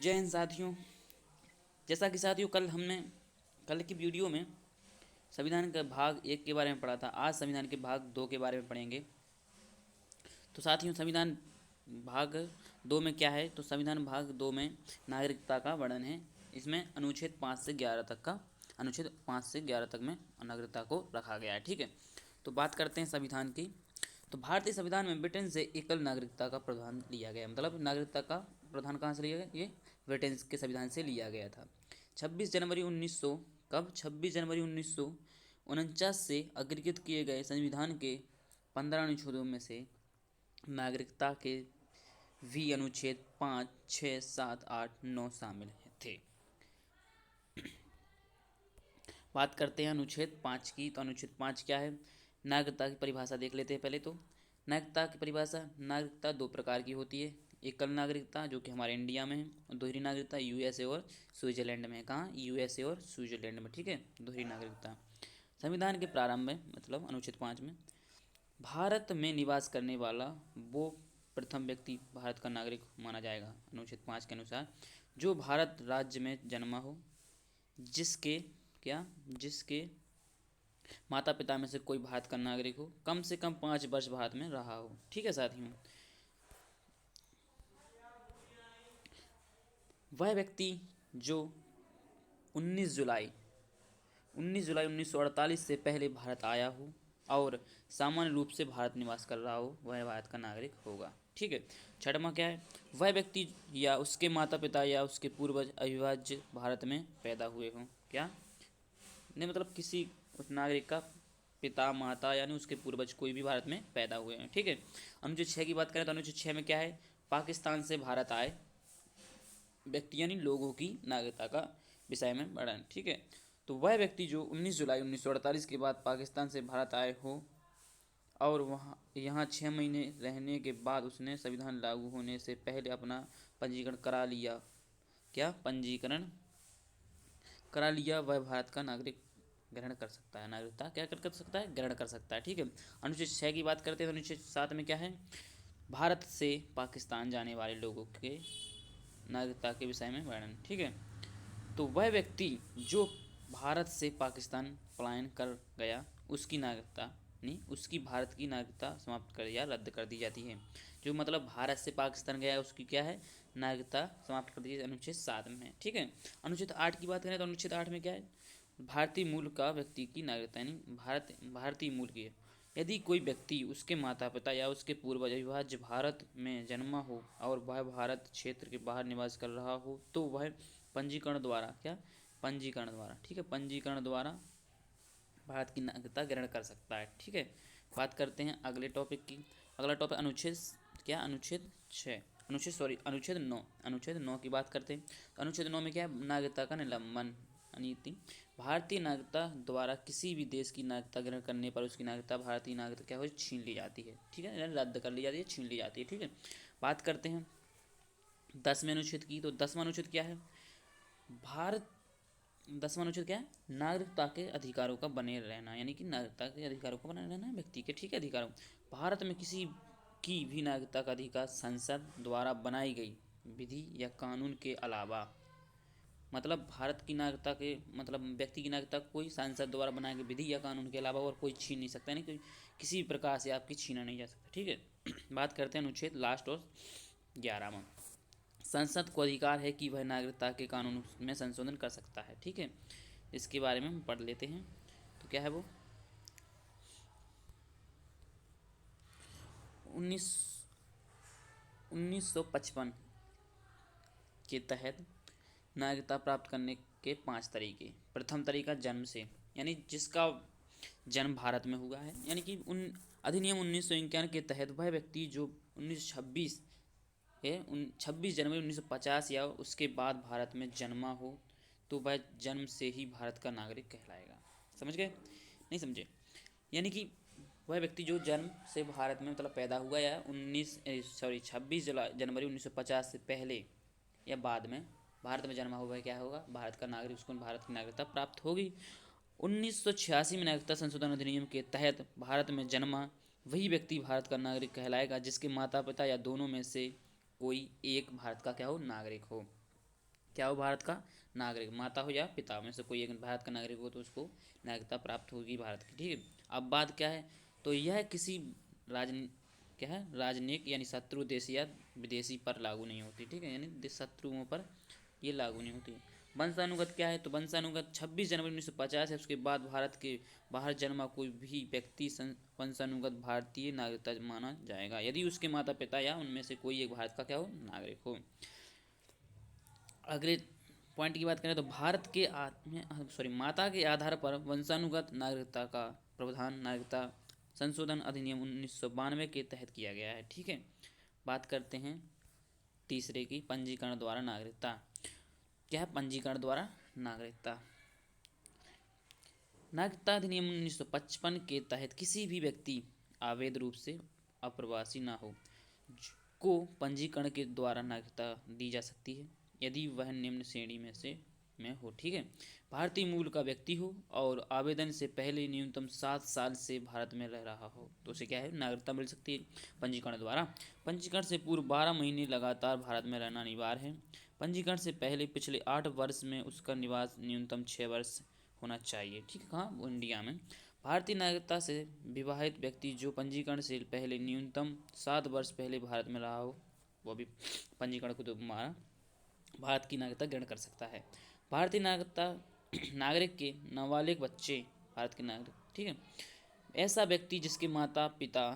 जय हिंद साथियों। जैसा कि साथियों कल की वीडियो में संविधान का भाग 1 के बारे में पढ़ा था, आज संविधान के भाग 2 के बारे में पढ़ेंगे। तो साथियों संविधान भाग 2 में क्या है, तो संविधान भाग 2 में नागरिकता का वर्णन है। इसमें अनुच्छेद 5 से 11 तक में नागरिकता को रखा गया है। ठीक है, तो बात करते हैं संविधान की। तो भारतीय संविधान में ब्रिटेन से एकल नागरिकता का प्रावधान लिया गया, मतलब नागरिकता का प्रावधान कहाँ से लिया गया, ये ब्रिटेन के संविधान से लिया गया था। 26 जनवरी 1900 कब 26 जनवरी 1949 से अग्रगीत किए गए संविधान के 15 अनुच्छेदों में से नागरिकता के भी अनुच्छेद 5, 6, 7, 8, 9 शामिल थे। बात करते हैं अनुच्छेद 5 की। तो अनुच्छेद 5 क्या है, नागरिकता की परिभाषा देख लेते हैं पहले। तो नागरिकता की परिभाषा, नागरिकता दो प्रकार की होती है। एकल नागरिकता जो कि हमारे इंडिया में है, और दोहरी नागरिकता यूएसए और स्विट्जरलैंड में है। कहाँ, यूएसए और स्विट्जरलैंड में। ठीक है, दोहरी नागरिकता। संविधान के प्रारंभ में, मतलब अनुच्छेद 5 में, भारत में निवास करने वाला वो प्रथम व्यक्ति भारत का नागरिक माना जाएगा। अनुच्छेद 5 के अनुसार जो भारत राज्य में जन्मा हो, जिसके माता पिता में से कोई भारत का नागरिक हो, कम से कम 5 वर्ष भारत में रहा हो। ठीक है साथियों, वह व्यक्ति जो 19 जुलाई 1948 से पहले भारत आया हो और सामान्य रूप से भारत निवास कर रहा हो, वह भारत का नागरिक होगा। ठीक है, छठवां क्या है, वह व्यक्ति या उसके माता पिता या उसके पूर्वज अविभाज्य भारत में पैदा हुए हों। क्या नहीं, मतलब किसी उस नागरिक का पिता माता यानी उसके पूर्वज कोई भी भारत में पैदा हुए हैं। ठीक है, अनुच्छेद 6 की बात करें तो अनुच्छेद 6 में क्या है, पाकिस्तान से भारत आए व्यक्ति यानी लोगों की नागरिकता का विषय में वर्णन। ठीक है, तो वह व्यक्ति जो 19 जुलाई 1948 के बाद पाकिस्तान से भारत आए हो और वहाँ यहाँ 6 महीने रहने के बाद उसने संविधान लागू होने से पहले अपना पंजीकरण करा लिया। क्या पंजीकरण करा लिया, वह भारत का नागरिक ग्रहण कर सकता है। नागरिकता क्या कर सकता है, ग्रहण कर सकता है। ठीक है, अनुच्छेद 6 की बात करते हैं तो अनुच्छेद 7 में क्या है, भारत से पाकिस्तान जाने वाले लोगों के नागरिकता के विषय में वर्णन। ठीक है, तो वह व्यक्ति जो भारत से पाकिस्तान पलायन कर गया, उसकी नागरिकता नहीं, उसकी भारत की नागरिकता समाप्त कर या रद्द कर दी जाती है। जो मतलब भारत से पाकिस्तान गया है उसकी क्या है, नागरिकता समाप्त कर दी जाती है, अनुच्छेद 7 में। ठीक है, अनुच्छेद 8 की बात करें तो अनुच्छेद 8 में क्या है, भारतीय मूल का व्यक्ति की नागरिकता यानी भारतीय मूल की है। यदि कोई व्यक्ति, उसके माता पिता या उसके पूर्वज अविभाज्य भारत में जन्मा हो और वह भारत क्षेत्र के बाहर निवास कर रहा हो, तो वह पंजीकरण द्वारा ठीक है, पंजीकरण द्वारा भारत की नागरिकता ग्रहण कर सकता है। ठीक है, बात करते हैं अगले टॉपिक की। अगला टॉपिक अनुच्छेद अनुच्छेद 6 अनुच्छेद 9 की बात करते हैं। तो अनुच्छेद 9 में क्या है, नागरिकता का निलंबन नीति। भारतीय नागरिकता द्वारा किसी भी देश की नागरिकता ग्रहण करने पर उसकी नागरिकता, भारतीय नागरिकता क्या हो, छीन ली जाती है। ठीक है, रद्द कर ली जाती है, छीन ली जाती है। ठीक है, बात करते हैं 10वें अनुच्छेद की। तो 10वां अनुच्छेद क्या है, भारत 10वां अनुच्छेद क्या है, नागरिकता के अधिकारों का बने रहना, यानी कि नागरिकता के अधिकारों का बने रहना व्यक्ति के। ठीक है, अधिकारों, भारत में किसी की भी नागरिकता का अधिकार संसद द्वारा बनाई गई विधि या कानून के अलावा, मतलब भारत की नागरिकता के, मतलब व्यक्ति की नागरिकता कोई सांसद द्वारा बनाए गए विधि या कानून के अलावा और कोई छीन नहीं सकता, यानी कि किसी भी प्रकार से आपकी छीना नहीं जा सकता। ठीक है, बात करते हैं अनुच्छेद लास्ट और 11वां। संसद को अधिकार है कि वह नागरिकता के कानून में संशोधन कर सकता है। ठीक है, इसके बारे में हम पढ़ लेते हैं। तो क्या है वो, 1955 के तहत नागरिकता प्राप्त करने के 5 तरीके। प्रथम तरीका जन्म से, यानी जिसका जन्म भारत में हुआ है, यानी कि उन अधिनियम 1951 के तहत वह व्यक्ति जो 1926 26 जनवरी 1950 या उसके बाद भारत में जन्मा हो, तो वह जन्म से ही भारत का नागरिक कहलाएगा। समझ गए, नहीं समझे, यानी कि वह व्यक्ति जो जन्म से भारत में मतलब पैदा हुआ या 26 जनवरी 1950 से पहले या बाद में भारत में जन्मा हुआ है, क्या होगा, भारत का नागरिक, उसको भारत की नागरिकता प्राप्त होगी। 1986 में नागरिकता संशोधन अधिनियम के तहत भारत में जन्मा वही व्यक्ति भारत का नागरिक कहलाएगा जिसके माता पिता या दोनों में से कोई एक भारत का क्या हो, नागरिक हो। क्या हो, भारत का नागरिक, माता हो या पिता में से कोई एक भारत का नागरिक हो तो उसको नागरिकता प्राप्त होगी भारत की। ठीक है, अब बात क्या है, तो यह किसी राजनी क्या है, राजनयिक यानी शत्रु देश या विदेशी पर लागू नहीं होती। ठीक है, यानी शत्रुओं पर ये लागू नहीं होती। वंशानुगत क्या है, तो वंशानुगत 26 जनवरी 1950 है, उसके बाद भारत के बाहर जन्मा कोई भी व्यक्ति वंशानुगत भारतीय नागरिकता माना जाएगा यदि उसके माता पिता या उनमें से कोई एक भारत का क्या हो, नागरिक हो। अगले पॉइंट की बात करें तो भारत के माता के आधार पर वंशानुगत नागरिकता का प्रावधान नागरिकता संशोधन अधिनियम 1992 के तहत किया गया है। ठीक है, बात करते हैं तीसरे की, पंजीकरण द्वारा नागरिकता। क्या है पंजीकरण द्वारा नागरिकता? नागरिकता अधिनियम 1955 के तहत किसी भी व्यक्ति अवैध रूप से अप्रवासी ना हो को पंजीकरण के द्वारा नागरिकता दी जा सकती है यदि वह निम्न श्रेणी में हो। ठीक है, भारतीय मूल का व्यक्ति हो और आवेदन से पहले न्यूनतम 7 साल से भारत में रह रहा हो तो उसे क्या है, नागरिकता मिल सकती है पंजीकरण द्वारा। पंजीकरण से पूर्व 12 महीने लगातार भारत में रहना अनिवार्य है। पंजीकरण से पहले पिछले 8 वर्ष में उसका निवास न्यूनतम 6 वर्ष होना चाहिए। ठीक है, कहाँ, वो इंडिया में। भारतीय नागरिकता से विवाहित व्यक्ति जो पंजीकरण से पहले न्यूनतम 7 वर्ष पहले भारत में रहा हो वो भी पंजीकरण को दोबारा भारत की नागरिकता ग्रहण कर सकता है। भारतीय नागरिकता नागरिक के नाबालिग बच्चे भारत के नागरिक। ठीक है, ऐसा व्यक्ति जिसके माता पिता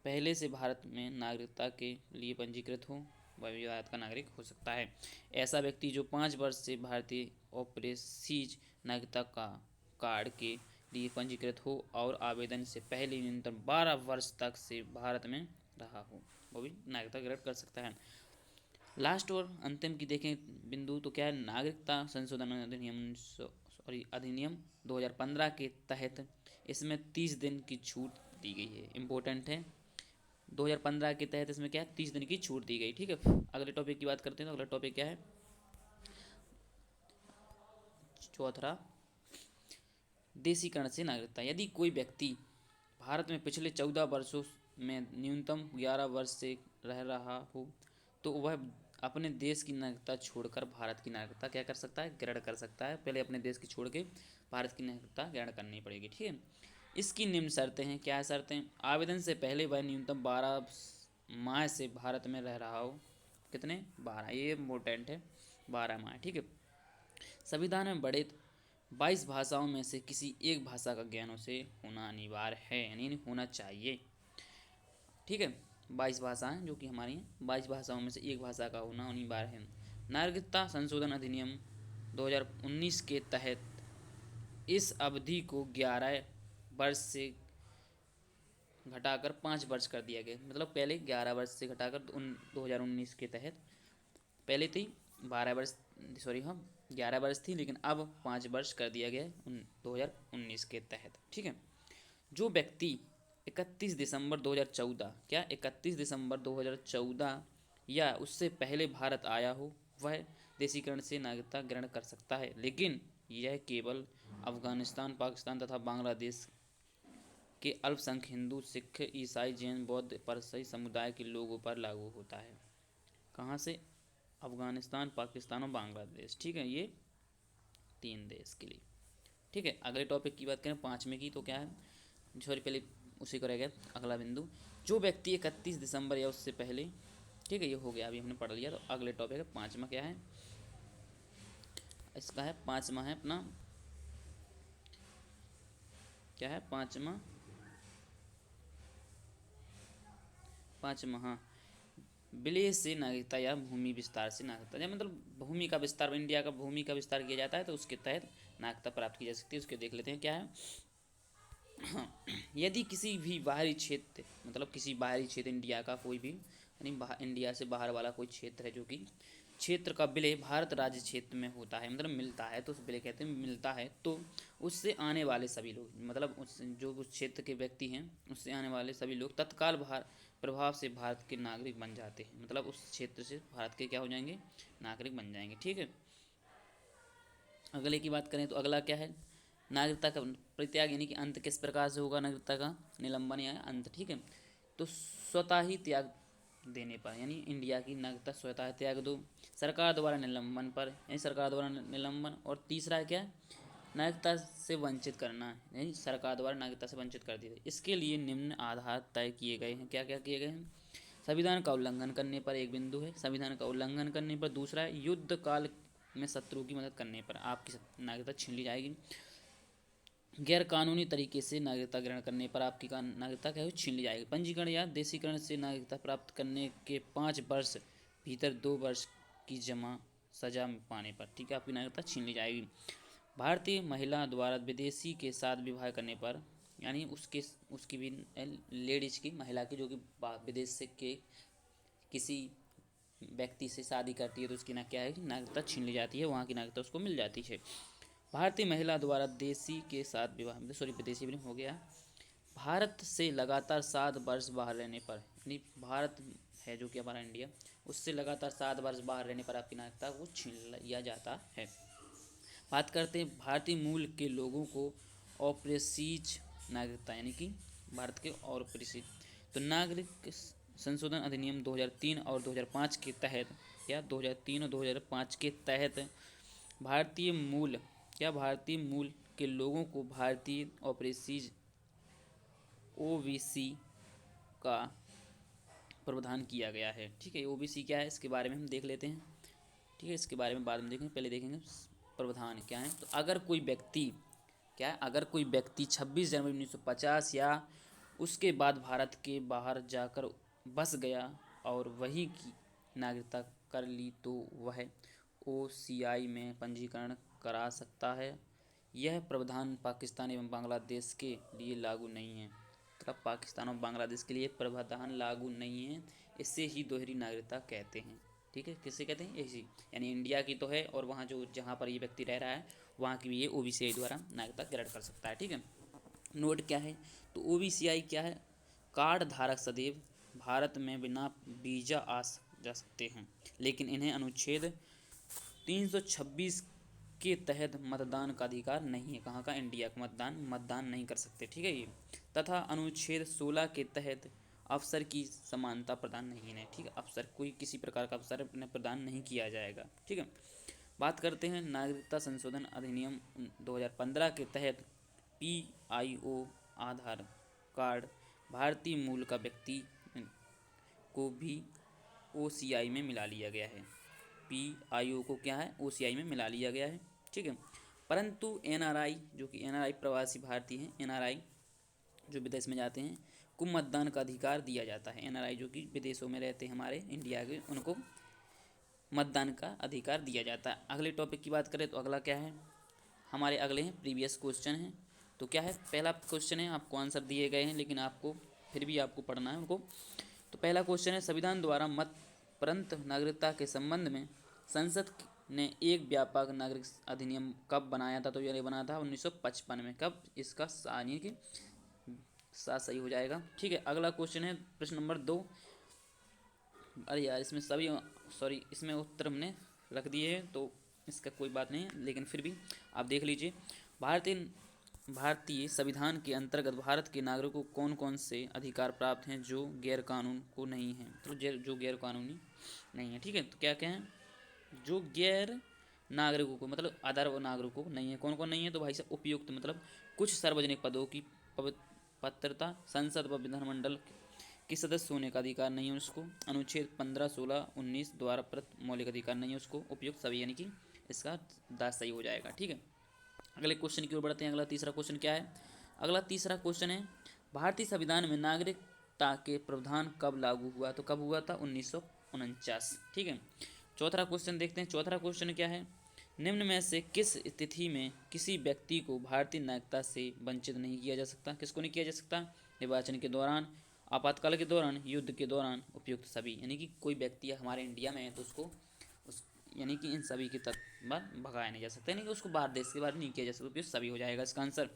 पहले से भारत में नागरिकता के लिए पंजीकृत हो वह भी भारत का नागरिक हो सकता है। ऐसा व्यक्ति जो 5 वर्ष से भारतीय ओवरसीज नागरिकता का कार्ड के लिए पंजीकृत हो और आवेदन से पहले न्यूनतम 12 वर्ष तक से भारत में रहा हो वो भी नागरिकता ग्रहण कर सकता है। लास्ट और अंतिम की देखें बिंदु तो क्या है, नागरिकता संशोधन अधिनियम 2015 के तहत इसमें 30 दिन की छूट दी गई है। इम्पोर्टेंट है, 2015 के तहत इसमें क्या है, 30 दिन की छूट दी गई। ठीक है, अगले टॉपिक की बात करते हैं तो अगला टॉपिक क्या है, चौथा, देशीकरण से नागरिकता। यदि कोई व्यक्ति भारत में पिछले 14 वर्षों में न्यूनतम 11 वर्ष से रह रहा हो तो वह अपने देश की नागरिकता छोड़कर भारत की नागरिकता क्या कर सकता है, ग्रहण कर सकता है। पहले अपने देश की छोड़ के भारत की नागरिकता ग्रहण करनी पड़ेगी। ठीक है, इसकी निम्न शर्तें हैं। क्या है शर्तें, आवेदन से पहले वह न्यूनतम 12 माह से भारत में रह रहा हो। कितने, 12, ये इम्पोर्टेंट है, 12 माह। ठीक है, संविधान में बड़े 22 भाषाओं में से किसी एक भाषा का ज्ञान उसे होना अनिवार्य है, यानी होना चाहिए। ठीक है, 22 भाषाएं जो कि हमारी हैं, 22 भाषाओं में से एक भाषा का होना अनिवार्य है। नागरिकता संशोधन अधिनियम 2019 के तहत इस अवधि को 11 वर्ष से घटाकर 5 वर्ष कर दिया गया। मतलब पहले 11 वर्ष से घटाकर 2019 के तहत, पहले थी 12 वर्ष, सॉरी हाँ 11 वर्ष थी, लेकिन अब 5 वर्ष कर दिया गया 2019 के तहत। ठीक है, जो व्यक्ति 31 दिसंबर 2014, क्या 31 दिसंबर 2014 या उससे पहले भारत आया हो वह देशीकरण से नागरिकता ग्रहण कर सकता है, लेकिन यह केवल अफगानिस्तान, पाकिस्तान तथा बांग्लादेश के अल्पसंख्यक हिंदू, सिख, ईसाई, जैन, बौद्ध, पारसी समुदाय के लोगों पर लागू होता है। कहाँ से, अफगानिस्तान, पाकिस्तान और बांग्लादेश। ठीक है, ये 3 देश के लिए। ठीक है, अगले टॉपिक की बात करें 5वें की, तो क्या है, सॉरी पहले उसी को रह गया अगला बिंदु, जो व्यक्ति 31 दिसंबर या उससे पहले। ठीक है, ये हो गया, अभी हमने पढ़ लिया। तो अगले टॉपिक है 5वां, क्या है इसका, है 5वां है अपना, क्या है 5वां हाँ, विलेय से नागरिकता या भूमि विस्तार से नागरिकता। जब मतलब भूमि का विस्तार, इंडिया का भूमि का विस्तार किया जाता है तो उसके तहत नागरिकता प्राप्त की जा सकती है। उसके देख लेते हैं क्या है। यदि किसी भी बाहरी क्षेत्र, मतलब किसी बाहरी क्षेत्र इंडिया का कोई भी, यानी इंडिया से बाहर वाला कोई क्षेत्र है जो कि क्षेत्र का विलय भारत राज्य क्षेत्र में होता है, मतलब मिलता है, तो उस विलय कहते हैं, मिलता है, तो उससे आने वाले सभी लोग, मतलब उस क्षेत्र के व्यक्ति हैं, उससे आने वाले सभी लोग तत्काल प्रभाव से भारत के नागरिक बन जाते हैं। मतलब उस क्षेत्र से भारत के क्या हो जाएंगे, नागरिक बन जाएंगे। ठीक है, अगले की बात करें तो अगला क्या है, नागरिकता का परित्याग, यानी कि अंत किस प्रकार से होगा नागरिकता का, निलंबन या अंत। ठीक है, तो स्वतः ही त्याग देने पर, यानी इंडिया की नागरिकता स्वतः त्याग दो, सरकार द्वारा निलंबन पर, यानी सरकार द्वारा निलंबन, और तीसरा है क्या, नागरिकता से वंचित करना, यानी सरकार द्वारा नागरिकता से वंचित कर दिया। इसके लिए निम्न आधार तय किए गए हैं। क्या क्या किए गए हैं? संविधान का उल्लंघन करने पर एक बिंदु है, संविधान का उल्लंघन करने पर दूसरा है, युद्ध काल में शत्रु की मदद करने पर आपकी नागरिकता छीन ली जाएगी, गैर कानूनी तरीके से नागरिकता ग्रहण करने पर आपकी नागरिकता क्या छीन ली जाएगी, पंजीकरण या देशीकरण से नागरिकता प्राप्त करने के 5 वर्ष भीतर 2 वर्ष की जमा सजा पाने पर, ठीक है, आपकी नागरिकता छीन ली जाएगी। भारतीय महिला द्वारा विदेशी के साथ विवाह करने पर, यानी उसकी भी लेडीज की, महिला की जो कि विदेश से के किसी व्यक्ति से शादी करती है तो उसकी ना क्या है, नागरिकता छीन ली जाती है, वहाँ की नागरिकता उसको मिल जाती है। भारतीय महिला द्वारा देशी के साथ विवाह, विदेशी भी हो गया, भारत से लगातार 7 वर्ष बाहर रहने पर, यानी भारत है जो कि हमारा इंडिया, उससे लगातार 7 वर्ष बाहर रहने पर आपकी नागरिकता वो छीन लिया जाता है। बात करते हैं भारतीय मूल के लोगों को ओवरसीज नागरिकता, यानी कि भारत के ओवरसीज, तो नागरिक संशोधन अधिनियम 2003 और 2005 के तहत, या 2003 और 2005 के तहत भारतीय मूल के लोगों को भारतीय ओवरसीज ओबीसी का प्रावधान किया गया है। ठीक है, ओबीसी क्या है इसके बारे में हम देख लेते हैं। ठीक है, इसके बारे में बाद में देखेंगे, पहले देखेंगे प्रावधान क्या है। तो अगर कोई व्यक्ति 26 जनवरी 1950 या उसके बाद भारत के बाहर जाकर बस गया और वहीं की नागरिकता कर ली तो वह ओसीआई में पंजीकरण करा सकता है। यह प्रावधान पाकिस्तान एवं बांग्लादेश के लिए लागू नहीं है। मतलब पाकिस्तान और बांग्लादेश के लिए प्रावधान लागू नहीं है। इससे ही दोहरी नागरिकता कहते हैं। ठीक है, किससे कहते हैं? ऐसी, यानी इंडिया की तो है और वहाँ जहाँ पर ये व्यक्ति रह रहा है वहाँ की भी ये ओबीसीआई द्वारा नागरिकता ग्रहण कर सकता है। ठीक है, नोट क्या है? तो ओबीसीआई क्या है? कार्ड धारक सदैव भारत में बिना वीजा आ जा सकते हैं, लेकिन इन्हें अनुच्छेद 326 के तहत मतदान का अधिकार नहीं है। कहाँ का? इंडिया का मतदान नहीं कर सकते। ठीक है ये, तथा अनुच्छेद 16 के तहत अवसर की समानता प्रदान नहीं है। ठीक है, अवसर, कोई किसी प्रकार का अवसर प्रदान नहीं किया जाएगा। ठीक है, बात करते हैं नागरिकता संशोधन अधिनियम 2015 के तहत पीआईओ आधार कार्ड भारतीय मूल का व्यक्ति को भी ओसीआई में मिला लिया गया है। पीआईओ को क्या है? ओसीआई में मिला लिया गया है। ठीक है, परंतु एनआरआई, जो कि एनआरआई प्रवासी भारतीय हैं, एनआरआई जो विदेश में जाते हैं को मतदान का अधिकार दिया जाता है। एनआरआई जो कि विदेशों में रहते हैं हमारे इंडिया के, उनको मतदान का अधिकार दिया जाता है। अगले टॉपिक की बात करें तो अगला क्या है हमारे? अगले हैं प्रीवियस क्वेश्चन हैं। तो क्या है? पहला क्वेश्चन है, आपको आंसर दिए गए हैं लेकिन आपको फिर भी आपको पढ़ना है उनको। तो पहला क्वेश्चन है, संविधान द्वारा मत परंत नागरिकता के संबंध में संसद ने एक व्यापक नागरिक अधिनियम कब बनाया था? तो ये बना था 1955 में। कब? इसका यानी कि साथ सही हो जाएगा। ठीक है, अगला क्वेश्चन है प्रश्न नंबर 2। अरे यार, इसमें सभी इसमें उत्तर हमने रख दिए हैं तो इसका कोई बात नहीं है, लेकिन फिर भी आप देख लीजिए। भारतीय संविधान के अंतर्गत भारत के नागरिकों को कौन कौन से अधिकार प्राप्त हैं जो गैर कानून को नहीं हैं? तो जो गैर कानूनी नहीं है। ठीक है, तो क्या क्या हैं? जो गैर नागरिकों को, मतलब अदर नागरिकों को नहीं है। कौन कौन नहीं है? तो भाई साहब, उपयुक्त मतलब कुछ सार्वजनिक पदों की पात्रता, संसद व विधानमंडल के सदस्य होने का अधिकार नहीं है उसको, अनुच्छेद 15, 16, 19 द्वारा प्रदत्त मौलिक अधिकार नहीं है उसको, उपयुक्त सभी, यानी कि इसका दास सही हो जाएगा। ठीक है, अगले क्वेश्चन की ओर बढ़ते हैं। अगला तीसरा क्वेश्चन क्या है? अगला तीसरा क्वेश्चन है, भारतीय संविधान में नागरिकता के प्रावधान कब लागू हुआ? तो कब हुआ था? 1949। ठीक है, चौथा क्वेश्चन देखते हैं। चौथा क्वेश्चन क्या है? निम्न में से किस स्थिति में किसी व्यक्ति को भारतीय नागरिकता से वंचित नहीं किया जा सकता? किसको नहीं किया जा सकता? निर्वाचन के दौरान, आपातकाल के दौरान, युद्ध के दौरान, उपयुक्त सभी, यानी कि कोई व्यक्ति हमारे इंडिया में है तो उसको यानी कि इन सभी के तत्व भगाया नहीं जा सकता, यानी कि उसको बाहर देश के बाहर नहीं किया जा सकता, उपयुक्त सभी हो जाएगा इसका आंसर।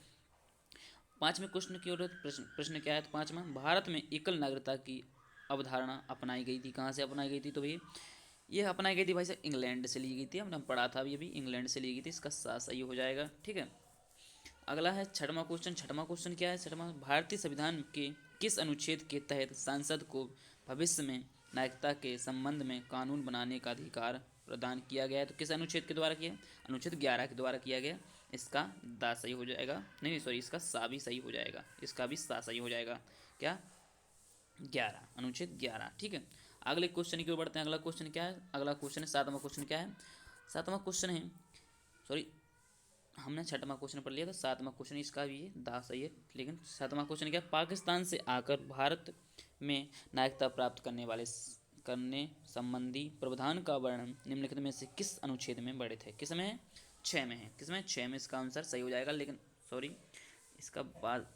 पाँचवें क्वेश्चन की ओर प्रश्न क्या है? तो पाँचवा, भारत में एकल नागरिकता की अवधारणा अपनाई गई थी। कहाँ से अपनाई गई थी? तो भैया ये अपनाई गई थी भाई साहब इंग्लैंड से ली गई थी। हमने पढ़ा था अभी इंग्लैंड से ली गई थी। इसका साथ सही हो जाएगा। ठीक है, अगला है छठवां क्वेश्चन। छठवां क्वेश्चन क्या है? छठवां, भारतीय संविधान के किस अनुच्छेद के तहत सांसद को भविष्य में नागरिकता के संबंध में कानून बनाने का अधिकार प्रदान किया गया है। तो किस अनुच्छेद के द्वारा किया है? अनुच्छेद 11 के द्वारा किया गया। इसका दा सही हो जाएगा, नहीं सॉरी, इसका सा भी सही हो जाएगा, इसका भी सा सही हो जाएगा। क्या? 11, अनुच्छेद 11। ठीक है, अगले क्वेश्चन की ओर बढ़ते हैं। अगला क्वेश्चन क्या है? अगला क्वेश्चन है 7वां क्वेश्चन। क्या है? 7वां क्वेश्चन है, सॉरी हमने 6वां क्वेश्चन पढ़ लिया था, 7वां क्वेश्चन इसका भी है, दा सही है, लेकिन 7वां क्वेश्चन क्या है? पाकिस्तान से आकर भारत में नागरिकता प्राप्त करने संबंधी प्रावधान का वर्णन निम्नलिखित में से किस अनुच्छेद में वर्णित है? किस में है? 6 में है। किस में? 6 में। इसका आंसर सही हो जाएगा, लेकिन सॉरी इसका बाद,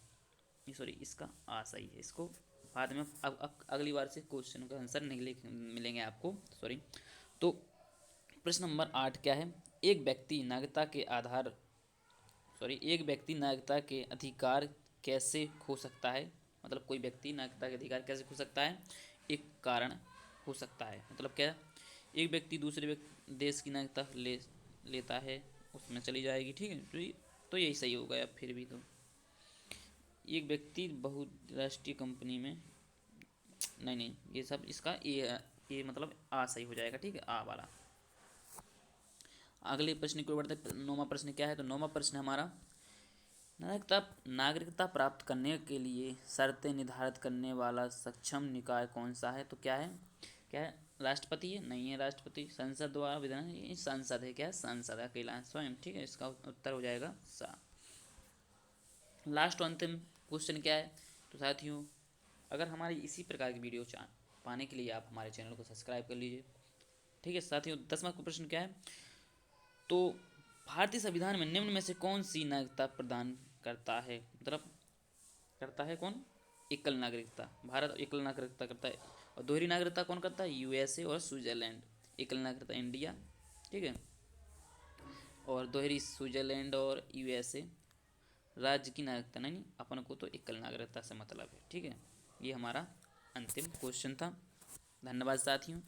सॉरी इसका आ सही है, इसको बाद में अब अगली बार से क्वेश्चन का आंसर नहीं मिलेंगे आपको, सॉरी। तो प्रश्न नंबर 8 क्या है? एक व्यक्ति नागरिकता के अधिकार कैसे खो सकता है? मतलब कोई व्यक्ति नागरिकता के अधिकार कैसे खो सकता है? एक कारण हो सकता है, मतलब क्या? एक व्यक्ति दूसरे देश की नागरिकता लेता है, उसमें चली जाएगी। ठीक है, तो यही सही हो गया। फिर भी तो एक व्यक्ति बहुराष्ट्रीय कंपनी में, नहीं ये सब इसका ये मतलब आ सही हो जाएगा। ठीक है, आ वाला। अगले प्रश्न की ओर बढ़ते हैं। 9वां प्रश्न क्या है? तो 9वां प्रश्न हमारा, नागरिकता प्राप्त करने के लिए शर्तें निर्धारित करने वाला सक्षम निकाय कौन सा है? तो क्या है? क्या है? राष्ट्रपति है? नहीं है राष्ट्रपति। संसद द्वारा विधान, ये संसद है। क्या है? संसद अकेला स्वयं। ठीक है, इसका उत्तर हो जाएगा सा। लास्ट और अंतिम क्वेश्चन क्या है? तो साथियों, अगर हमारी इसी प्रकार की वीडियो पाने के लिए आप हमारे चैनल को सब्सक्राइब कर लीजिए। ठीक है साथियों, 10वां प्रश्न क्या है? तो भारतीय संविधान में निम्न में से कौन सी नागरिकता प्रदान करता है? मतलब करता है कौन? एकल नागरिकता। भारत एकल नागरिकता करता है। और दोहरी नागरिकता कौन करता है? यूएसए और स्विट्जरलैंड। एकल नागरिकता इंडिया, ठीक है, और दोहरी स्विट्जरलैंड और यूएसए। राज्य की नागरिकता नहीं, अपन को तो एकल नागरिकता से मतलब है। ठीक है, ये हमारा अंतिम क्वेश्चन था। धन्यवाद साथियों।